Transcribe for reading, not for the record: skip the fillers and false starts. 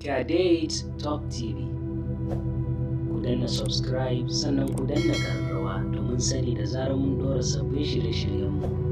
Kadate Top TV. Ku danna subscribe sannan ku danna ƙararrawa domin sani da zarar mun ɗora sabbin shirye-shiryenmu.